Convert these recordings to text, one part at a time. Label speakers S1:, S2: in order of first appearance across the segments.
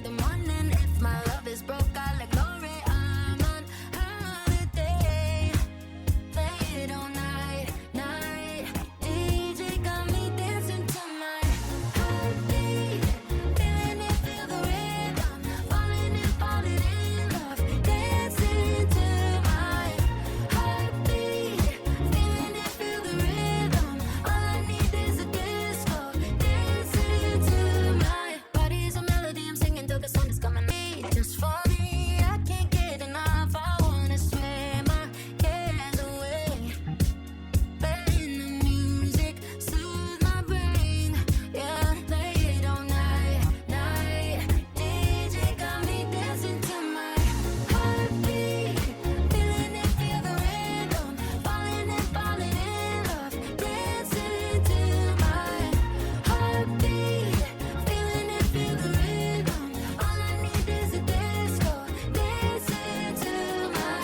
S1: the morning. If my love is broke, I'll ignore it. I'm on holiday, late all night, night. DJ got me dancing to my heartbeat, feeling it, feel the rhythm, falling in love, dancing to my heartbeat, feeling it, feel the rhythm. All I need is a disco, dancing to my body's a melody. I'm singing till the sun is coming. Just for me, I can't get enough. I wanna swear my cares away, letting the music soothe my brain. Yeah, late all night, night. DJ got me dancing to my heartbeat, feeling it, feel the rhythm, falling in love, dancing to my heartbeat, feeling it, feel the rhythm. All I need is a disco, dancing to my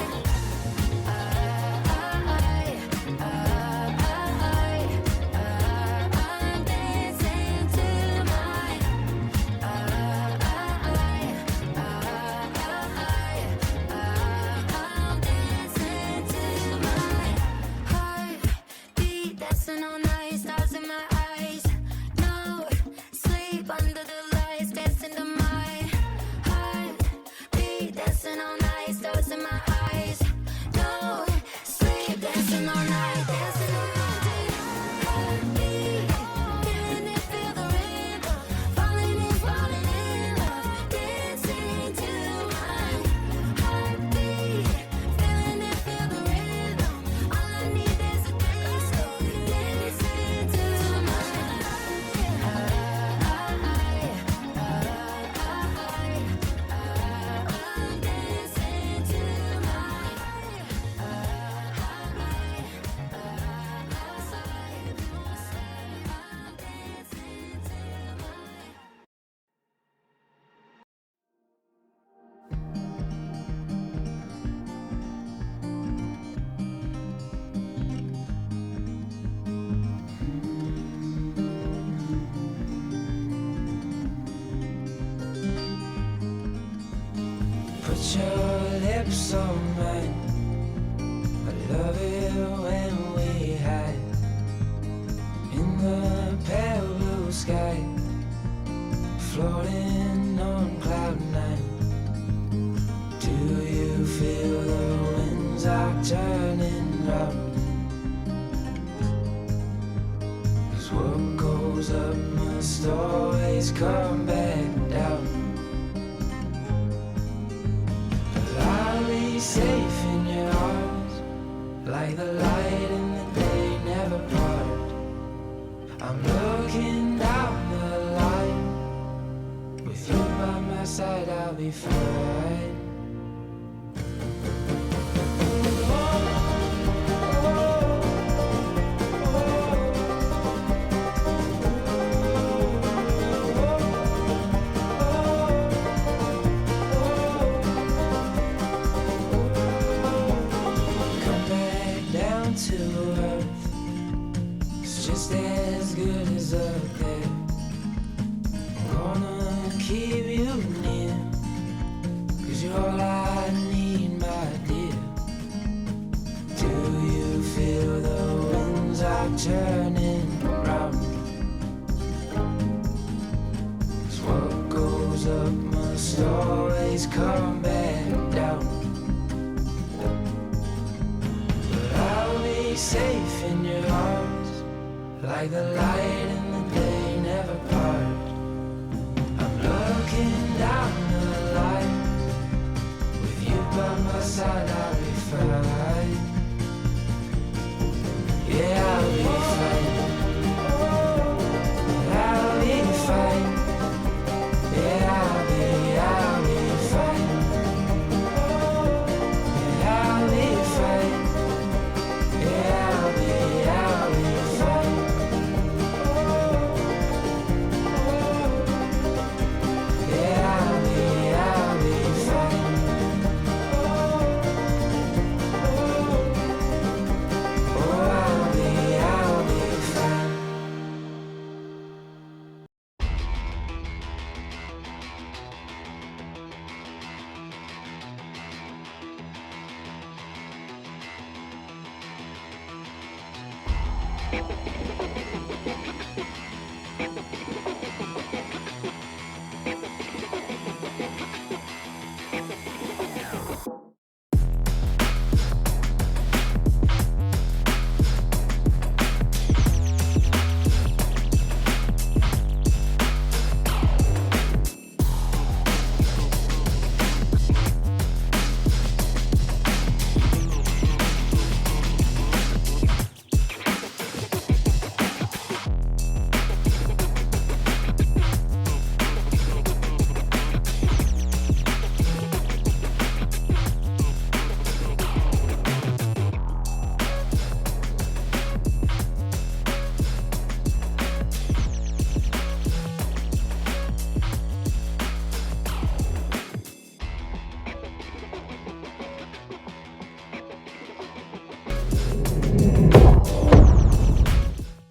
S1: I'm dancing to my I'm dancing to my heartbeat, dancing all night, stars in my eyes. No sleep under the lights, dancing to my heartbeat, dancing all night, stars in my eyes. No sleep, dancing all night, dancing all night. Heartbeat, feeling it, feel the rhythm, falling in love, dancing to my heartbeat, feeling it, feel the rhythm. All I need is a disco, dancing to my I'm dancing to
S2: Put your lips on mine. I love it when we hide in the pale blue sky, floating on cloud nine. Do you feel the winds are turning round? 'Cause what goes up must always come back down. I'll be safe in your arms, like the light in the day never part. I'm looking down the line, with you by my side I'll be fine. Come back down to earth, it's just as good as up there. I'm gonna keep you near, 'cause you're all I need, my dear. Do you feel the winds are turning round? 'Cause what goes up must always come back down. But I'll be safe in your arms, like the light in the day never part. I'm looking down the line, with you by my side I'll be fine. Yeah, I'll be fine. I'll be fine. Yeah, I'll be fine. Yeah, I'll be fine. Yeah, I'll be fine.